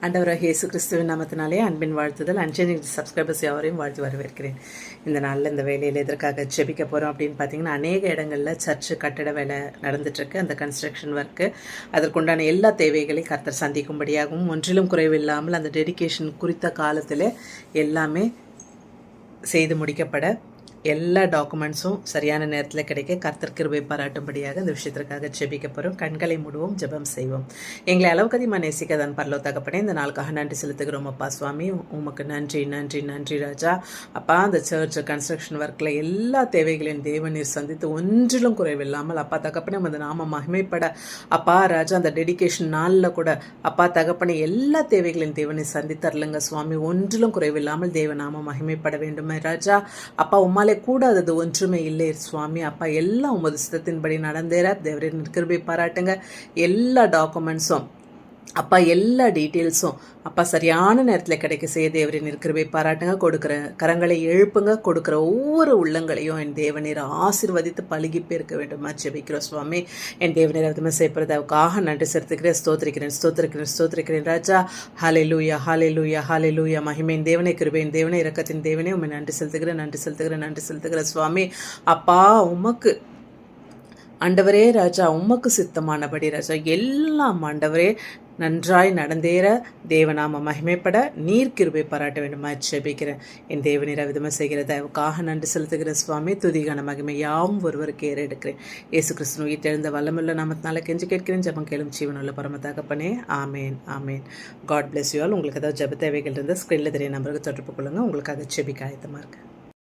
ஆண்டவராகிய இயேசு கிறிஸ்துவின் நாமத்தினாலே அன்பின் வாழ்த்துதல் அன்சேஞ்சிங் சப்ஸ்கிரைபர்ஸ் யாரையும் வாழ்த்து வரவேற்கிறேன். இந்த நாளில் இந்த வேலையில் எதற்காக ஜெபிக்க போகிறோம் அப்படின்னு பார்த்தீங்கன்னா, அநேக இடங்களில் சர்ச்சு கட்டிட வேலை நடந்துட்டுருக்கு. அந்த கன்ஸ்ட்ரக்ஷன் ஒர்க்கு அதற்குண்டான எல்லா தேவைகளையும் கர்த்தர் சந்திக்கும்படியாகவும் ஒன்றிலும் குறைவில்லாமல் அந்த டெடிகேஷன் குறித்த காலத்தில் எல்லாமே செய்து முடிக்கப்பட எல்லா டாக்குமெண்ட்ஸும் சரியான நேரத்தில் கிடைக்க கர்த்தர் கிருபை பாராட்டும்படியாக இந்த விஷயத்திற்காக ஜெபிக்க போகிறோம். கண்களை மூடுவோம், ஜெபம் செய்வோம். எங்களை அளவுக்கு அதிகமாக நேசிக்கதான் பரலோ தகப்பனே, இந்த நாளுக்காக நன்றி செலுத்துகிறோம் அப்பா சுவாமி. உமக்கு நன்றி நன்றி நன்றி ராஜா. அப்பா அந்த சர்ச் கன்ஸ்ட்ரக்ஷன் ஒர்க்கில் எல்லா தேவைகளையும் தேவநீர் சந்தித்து ஒன்றிலும் குறைவில்லாமல் அப்பா தகப்பனே அந்த நாம மகிமைப்பட அப்பா ராஜா அந்த டெடிகேஷன் நாளில் கூட அப்பா தகப்பனே எல்லா தேவைகளையும் தேவநீர் சந்தித்தரலுங்க சுவாமி. ஒன்றிலும் குறைவில்லாமல் தேவ நாம மகிமைப்பட வேண்டுமே ராஜா. அப்பா உம்மாலே கூடாதது ஒன்றுமே இல்லை சுவாமி. அப்பா எல்லாம் உமது சித்தத்தின்படி நடந்தேற தேவரின் கிருபை பாராட்டுங்க. எல்லா டாக்குமெண்ட்ஸும் அப்பா எல்லா டீட்டெயில்ஸும் அப்பா சரியான நேரத்தில் கிடைக்க செய்ய தேவரின் கிருபை பாராட்டுங்க. கொடுக்குற கரங்களை எழுப்புங்க. கொடுக்குற ஒவ்வொரு உள்ளங்களையும் என் தேவநீர் ஆசீர்வதித்து பழகி பேர்க்க வேண்டுமா ஜெபிக்கிறோம் சுவாமி. என் தேவநீர் அதுமே செய்யப்படுறதுக்காக நன்றி செலுத்துக்கிறேன். ஸ்தோத்திரிக்கிறேன் ராஜா. ஹalleluya ஹalleluya ஹalleluya. மகிமையின் தேவனே, கிருபையின் தேவனே, இரக்கத்தின் தேவனே, உம்மை நன்றி செலுத்துகிறேன் சுவாமி. அப்பா உமக்கு ஆண்டவரே ராஜா, உமக்கு சித்தமானபடி ராஜா எல்லாம் ஆண்டவரே நன்றாய் நடந்தேற தேவநாம மகிமைப்பட நீர் கிருபை பாராட்ட வேண்டுமா ஜெபிக்கிறேன். என் தேவநீர் விதமாக செய்கிற தயவுக்காக நன்றி செலுத்துகிற சுவாமி. துதிகான மகிமை யாவும் ஒருவருக்கு ஏறெடுக்கிறேன். இயேசு கிறிஸ்து உயிர்த்தெழுந்த வல்லமுள்ள நாமத்தினால கெஞ்சி கேட்கிறேன். ஜெபம் கேளும் ஜீவனுள்ள பரம தகப்பனே. ஆமேன் ஆமேன். God bless you all. உங்களுக்கு ஏதாவது ஜெப தேவைகள் இருந்தால் ஸ்க்ரீனில் தெரிய நம்பருக்கு தொடர்பு கொள்ளுங்கள். உங்களுக்கு அதை ஜெபிக்க ஆயத்தமாக இருக்கு.